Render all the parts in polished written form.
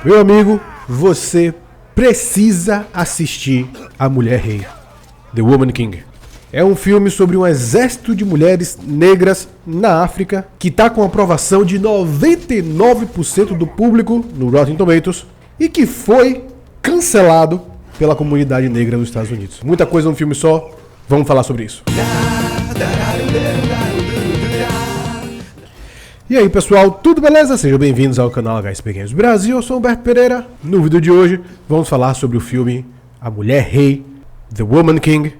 Meu amigo, você precisa assistir A Mulher Rei, The Woman King. É um filme sobre um exército de mulheres negras na África que está com aprovação de 99% do público no Rotten Tomatoes e que foi cancelado pela comunidade negra nos Estados Unidos. Muita coisa num filme só, vamos falar sobre isso. E aí pessoal, tudo beleza? Sejam bem-vindos ao canal HSP Games Brasil, eu sou Humberto Pereira. No vídeo de hoje vamos falar sobre o filme A Mulher Rei, The Woman King.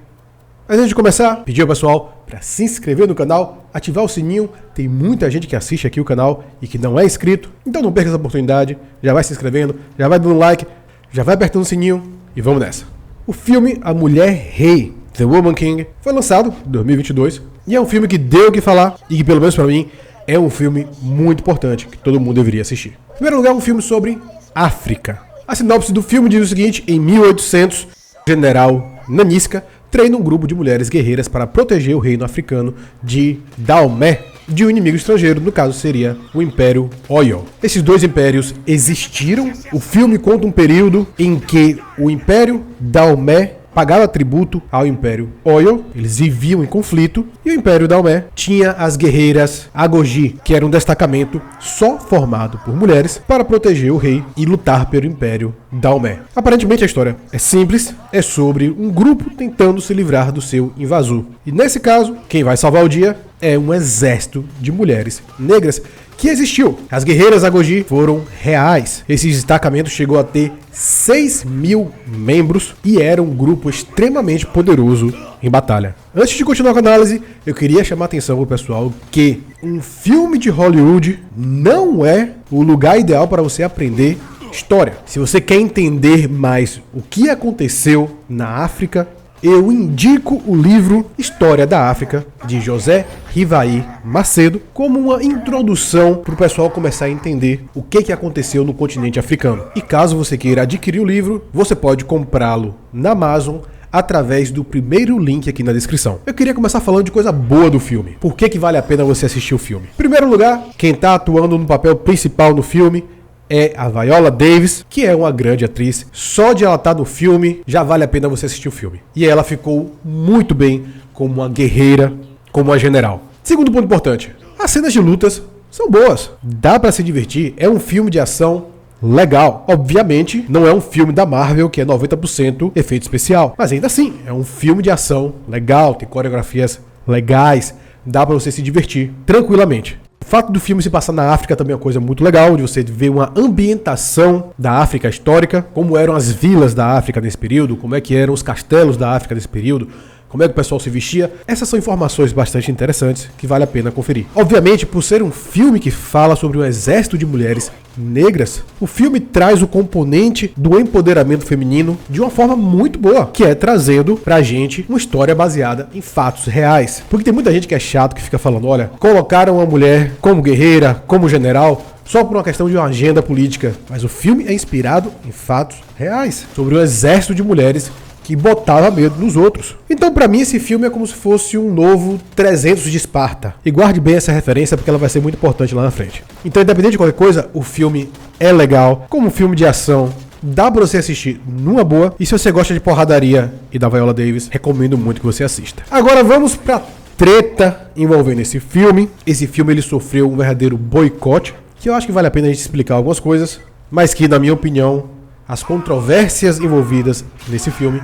Mas antes de começar, pedir ao pessoal para se inscrever no canal, ativar o sininho. Tem muita gente que assiste aqui o canal e que não é inscrito, então não perca essa oportunidade. Já vai se inscrevendo, já vai dando like, já vai apertando o sininho e vamos nessa. O filme A Mulher Rei, The Woman King, foi lançado em 2022 e é um filme que deu o que falar e que, pelo menos para mim, é um filme muito importante que todo mundo deveria assistir. Em primeiro lugar, um filme sobre África. A sinopse do filme diz o seguinte: em 1800, o general Nanisca treina um grupo de mulheres guerreiras para proteger o reino africano de Daomé de um inimigo estrangeiro, no caso seria o Império Oyo. Esses dois impérios existiram. O filme conta um período em que o Império Daomé pagava tributo ao Império Oyo, eles viviam em conflito, e o Império Daomé tinha as guerreiras Agoji, que era um destacamento só formado por mulheres para proteger o rei e lutar pelo Império Daomé. Aparentemente a história é simples, é sobre um grupo tentando se livrar do seu invasor. E nesse caso, quem vai salvar o dia é um exército de mulheres negras que existiu. As guerreiras Agoji foram reais. Esse destacamento chegou a ter 6.000 membros e era um grupo extremamente poderoso em batalha. Antes de continuar com a análise, eu queria chamar a atenção pro pessoal que um filme de Hollywood não é o lugar ideal para você aprender história. Se você quer entender mais o que aconteceu na África, eu indico o livro História da África, de José Rivaí Macedo, como uma introdução para o pessoal começar a entender o que aconteceu no continente africano. E caso você queira adquirir o livro, você pode comprá-lo na Amazon através do primeiro link aqui na descrição. Eu queria começar falando de coisa boa do filme. Por que vale a pena você assistir o filme? Em primeiro lugar, quem está atuando no papel principal no filme é a Viola Davis, que é uma grande atriz. Só de ela estar no filme, já vale a pena você assistir o filme. E ela ficou muito bem como uma guerreira, como uma general. Segundo ponto importante, as cenas de lutas são boas. Dá pra se divertir, é um filme de ação legal. Obviamente, não é um filme da Marvel, que é 90% efeito especial. Mas ainda assim, é um filme de ação legal, tem coreografias legais. Dá pra você se divertir tranquilamente. O fato do filme se passar na África também é uma coisa muito legal, onde você vê uma ambientação da África histórica, como eram as vilas da África nesse período, como é que eram os castelos da África nesse período, como é que o pessoal se vestia. Essas são informações bastante interessantes que vale a pena conferir. Obviamente, por ser um filme que fala sobre um exército de mulheres negras, o filme traz o componente do empoderamento feminino de uma forma muito boa, que é trazendo pra gente uma história baseada em fatos reais. Porque tem muita gente que é chato, que fica falando, olha, colocaram uma mulher como guerreira, como general, só por uma questão de uma agenda política. Mas o filme é inspirado em fatos reais, sobre um exército de mulheres que botava medo nos outros. Então, pra mim, esse filme é como se fosse um novo 300 de Esparta. E guarde bem essa referência, porque ela vai ser muito importante lá na frente. Então, independente de qualquer coisa, o filme é legal. Como um filme de ação, dá pra você assistir numa boa. E se você gosta de porradaria e da Viola Davis, recomendo muito que você assista. Agora vamos pra treta envolvendo esse filme. Esse filme ele sofreu um verdadeiro boicote, que eu acho que vale a pena a gente explicar algumas coisas, mas que, na minha opinião, as controvérsias envolvidas nesse filme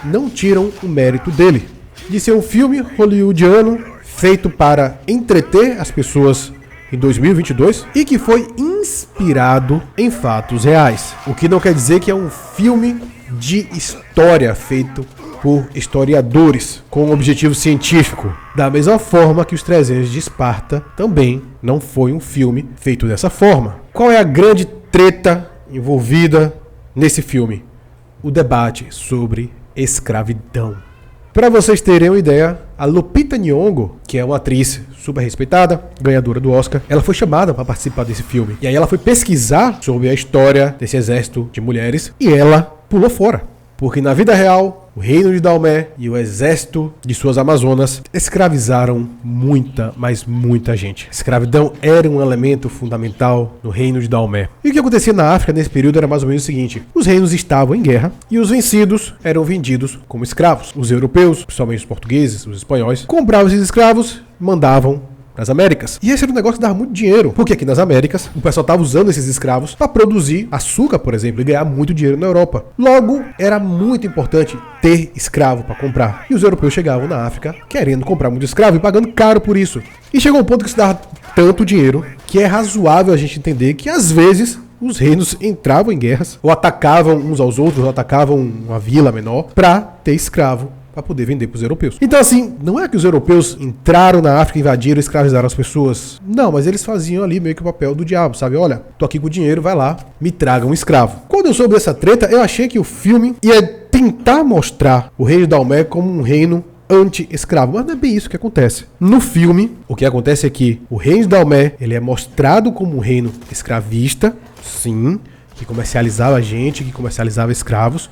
não tiram o mérito dele, de ser um filme hollywoodiano feito para entreter as pessoas em 2022 e que foi inspirado em fatos reais. O que não quer dizer que é um filme de história feito por historiadores com um objetivo científico. Da mesma forma que Os 300 de Esparta também não foi um filme feito dessa forma. Qual é a grande treta envolvida nesse filme? O debate sobre escravidão. Para vocês terem uma ideia, a Lupita Nyong'o, que é uma atriz super respeitada, ganhadora do Oscar, ela foi chamada para participar desse filme. E aí ela foi pesquisar sobre a história desse exército de mulheres e ela pulou fora. Porque na vida real o reino de Daomé e o exército de suas amazonas escravizaram muita, mas muita gente. A escravidão era um elemento fundamental no reino de Daomé. E o que acontecia na África nesse período era mais ou menos o seguinte: os reinos estavam em guerra e os vencidos eram vendidos como escravos. Os europeus, principalmente os portugueses, os espanhóis, compravam esses escravos, mandavam nas Américas. E esse era um negócio que dava muito dinheiro, porque aqui nas Américas o pessoal estava usando esses escravos para produzir açúcar, por exemplo, e ganhar muito dinheiro na Europa. Logo, era muito importante ter escravo para comprar. E os europeus chegavam na África querendo comprar muito escravo e pagando caro por isso. E chegou um ponto que se dava tanto dinheiro que é razoável a gente entender que às vezes os reinos entravam em guerras, ou atacavam uns aos outros, ou atacavam uma vila menor para ter escravo para poder vender para os europeus. Então assim, não é que os europeus entraram na África, invadiram, escravizaram as pessoas. Não, mas eles faziam ali meio que o papel do diabo, sabe? Olha, tô aqui com o dinheiro, vai lá, me traga um escravo. Quando eu soube dessa treta, eu achei que o filme ia tentar mostrar o reino de Daomé como um reino anti-escravo, mas não é bem isso que acontece. No filme, o que acontece é que o reino de Daomé, ele é mostrado como um reino escravista, sim, que comercializava gente, que comercializava escravos,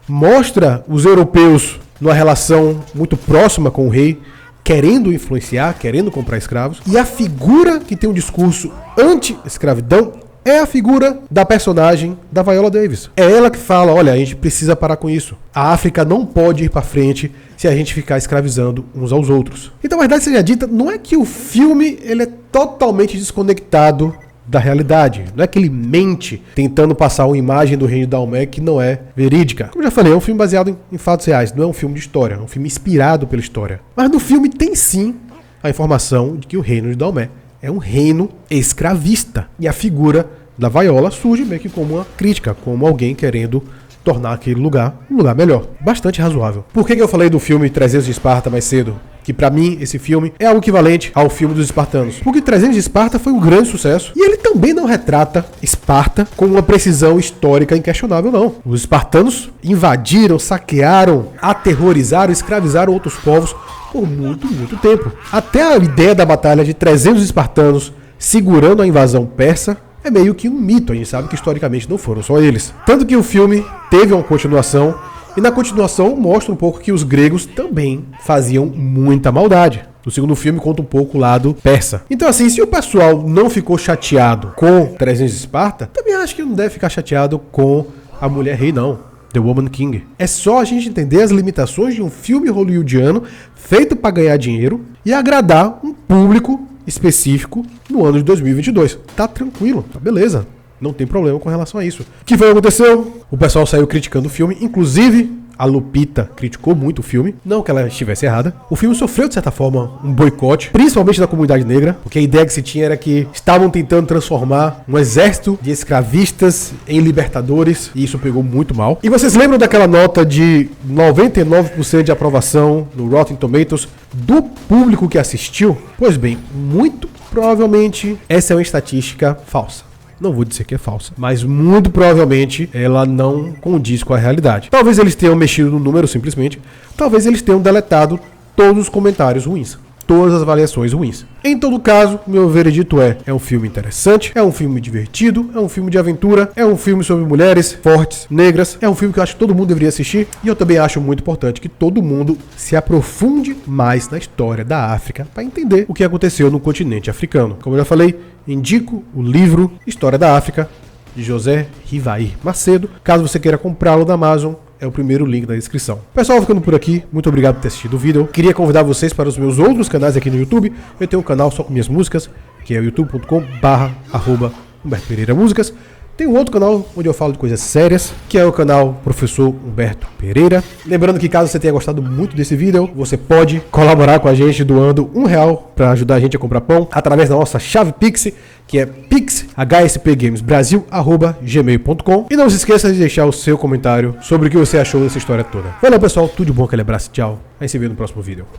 mostra os europeus numa relação muito próxima com o rei, querendo influenciar, querendo comprar escravos. E a figura que tem um discurso anti-escravidão é a figura da personagem da Viola Davis. É ela que fala, olha, a gente precisa parar com isso. A África não pode ir para frente se a gente ficar escravizando uns aos outros. Então, a verdade seja dita, não é que o filme ele é totalmente desconectado da realidade. Não é que ele mente tentando passar uma imagem do reino de Daomé que não é verídica. Como eu já falei, é um filme baseado em fatos reais, não é um filme de história, é um filme inspirado pela história. Mas no filme tem sim a informação de que o reino de Daomé é um reino escravista. E a figura da Viola surge meio que como uma crítica, como alguém querendo tornar aquele lugar um lugar melhor. Bastante razoável. Por que eu falei do filme 300 de Esparta mais cedo? Que pra mim, esse filme é algo equivalente ao filme dos espartanos. Porque 300 de Esparta foi um grande sucesso. E ele também não retrata Esparta com uma precisão histórica inquestionável, não. Os espartanos invadiram, saquearam, aterrorizaram, escravizaram outros povos por muito, muito tempo. Até a ideia da batalha de 300 espartanos segurando a invasão persa é meio que um mito. A gente sabe que historicamente não foram só eles. Tanto que o filme teve uma continuação. E na continuação mostra um pouco que os gregos também faziam muita maldade. No segundo filme conta um pouco o lado persa. Então assim, se o pessoal não ficou chateado com 300 de Esparta, também acho que não deve ficar chateado com a mulher rei não. The Woman King. É só a gente entender as limitações de um filme hollywoodiano feito para ganhar dinheiro e agradar um público específico no ano de 2022. Tá tranquilo, tá beleza. Não tem problema com relação a isso. O que foi que aconteceu? O pessoal saiu criticando o filme. Inclusive, a Lupita criticou muito o filme. Não que ela estivesse errada. O filme sofreu, de certa forma, um boicote. Principalmente da comunidade negra. Porque a ideia que se tinha era que estavam tentando transformar um exército de escravistas em libertadores. E isso pegou muito mal. E vocês lembram daquela nota de 99% de aprovação no Rotten Tomatoes do público que assistiu? Pois bem, muito provavelmente essa é uma estatística falsa. Não vou dizer que é falsa, mas muito provavelmente ela não condiz com a realidade. Talvez eles tenham mexido no número simplesmente, talvez eles tenham deletado todos os comentários ruins, todas as avaliações ruins. Em todo caso, meu veredito é um filme interessante, é um filme divertido, é um filme de aventura, é um filme sobre mulheres fortes, negras, é um filme que eu acho que todo mundo deveria assistir e eu também acho muito importante que todo mundo se aprofunde mais na história da África para entender o que aconteceu no continente africano. Como eu já falei, indico o livro História da África, de José Rivaí Macedo. Caso você queira comprá-lo na Amazon, é o primeiro link na descrição. Pessoal, ficando por aqui, muito obrigado por ter assistido o vídeo. Queria convidar vocês para os meus outros canais aqui no YouTube. Eu tenho um canal só com minhas músicas, que é o youtube.com/Humberto Pereira Músicas. Tem um outro canal onde eu falo de coisas sérias, que é o canal Professor Humberto Pereira. Lembrando que caso você tenha gostado muito desse vídeo, você pode colaborar com a gente doando R$1 para ajudar a gente a comprar pão através da nossa chave Pix, que é pix@hspgamesbrasil@gmail.com. E não se esqueça de deixar o seu comentário sobre o que você achou dessa história toda. Valeu, pessoal, tudo de bom, aquele abraço, tchau. A gente se vê no próximo vídeo.